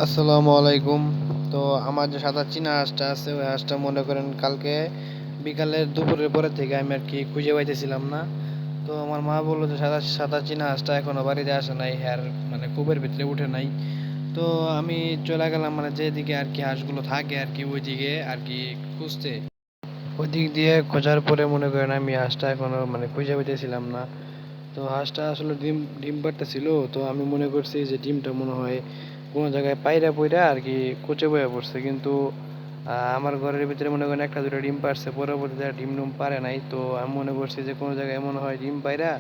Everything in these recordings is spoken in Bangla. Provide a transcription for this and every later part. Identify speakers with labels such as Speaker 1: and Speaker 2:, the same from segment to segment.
Speaker 1: আসসালামু আলাইকুম। তো আমার যে সাদা চীনা হাঁসটা আছে ওই হাঁসটা মনে করেন কালকে বিকালের দুপুরের পরে থেকে আমি আর কি খুঁজে পাইতেছিলাম না। তো আমার মা বললো যে সাদা সাদা চীনা হাঁসটা এখনো বাড়িতে আসে নাই, হ্যার মানে কূপের ভিতরে উঠে নাই। তো আমি চলে গেলাম মানে যেদিকে আর কি হাঁসগুলো থাকে আর কি ওইদিকে আর কি খুঁজতে। ওই দিক দিয়ে খোঁজার পরে মনে করেন আমি হাঁসটা এখনো মানে খুঁজে পাইতেছিলাম না। তো হাঁসটা আসলে ডিম ডিম পাড়তেছিল, তো আমি মনে করছি যে ডিমটা মনে হয় কোনো জায়গায় পায়রা পইরা আর কি কুচে বয়ে পড়ছে, কিন্তু আমার ঘরের ভিতরে মনে করেন একটা দুটো ডিম পারছে, পরবর্তীতে আর ডিম পারে নাই। তো আমি মনে করছি যে কোনো জায়গায় মনে হয় ডিম পায়রা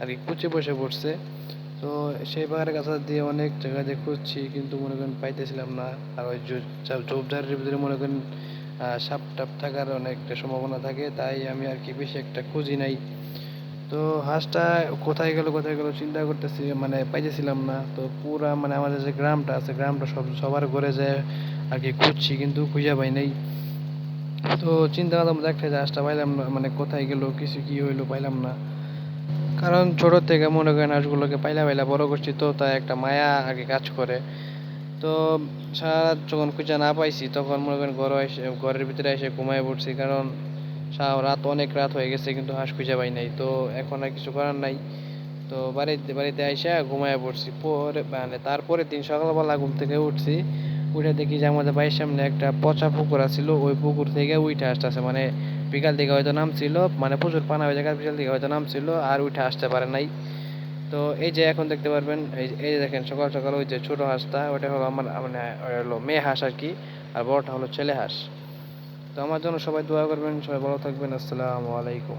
Speaker 1: আর কি কুচে বসে পড়ছে। তো সেই পাহাড়ের কাছে দিয়ে অনেক জায়গা দিয়ে খুঁজছি, কিন্তু মনে করেন পাইতেছিলাম না। আর ওই ঝোপঝাড়ের ভিতরে মনে করেন সাপ টাপ থাকার অনেকটা সম্ভাবনা থাকে, তাই আমি আর কি বেশি একটা খুঁজি নাই। তো হাঁসটা কোথায় গেল চিন্তা করতেছি, মানে পাইতেছিলাম না। তো পুরা মানে আমাদের যে গ্রামটা আছে গ্রামটা সবার ঘরে যায় আর কি খুঁজছি, কিন্তু খুঁজে পাই নাই। তো চিন্তা করলাম দেখতে যে হাঁসটা পাইলাম না, মানে কোথায় গেল কিছু কি হইলো পাইলাম না। কারণ ছোট থেকে মনে করেন হাঁসগুলোকে পাইলা পাইলা বড় করছি, তো তাই একটা মায়া আগে কাজ করে। তো সারা রাত যখন খুঁজে না পাইছি তখন মনে করেন ঘরের ভিতরে এসে ঘুমায় পড়ছি, কারণ অনেক রাত হয়ে গেছে কিন্তু হাঁস খুঁজে পাই নাই। তো এখন আর কিছু করার নাই। তো বাড়িতে বাড়িতে আইসা ঘুমায় পড়ছি, পরে মানে তারপরের দিন সকালবেলা ঘুম থেকে উঠছি, উঠে দেখি যে আমাদের বাড়ির সামনে একটা পচা পুকুর আছিল, ওই পুকুর থেকে উঠে আসতেছে, মানে বিকাল থেকে হয়তো নামছিল, মানে প্রচুর পানা হয়ে যায় বিকাল থেকে হয়তো নামছিল আর উঠে আসতে পারে নাই। তো এই যে এখন দেখতে পারবেন, এই যে দেখেন সকাল সকাল ওই যে ছোট হাঁসটা ওটা হলো আমার মানে ওটা হলো মেয়ে হাঁস আর কি, আর বড়টা হলো ছেলে হাঁস। তো আমার জন্য সবাই দোয়া করবেন, সবাই ভালো থাকবেন। আসসালামু আলাইকুম।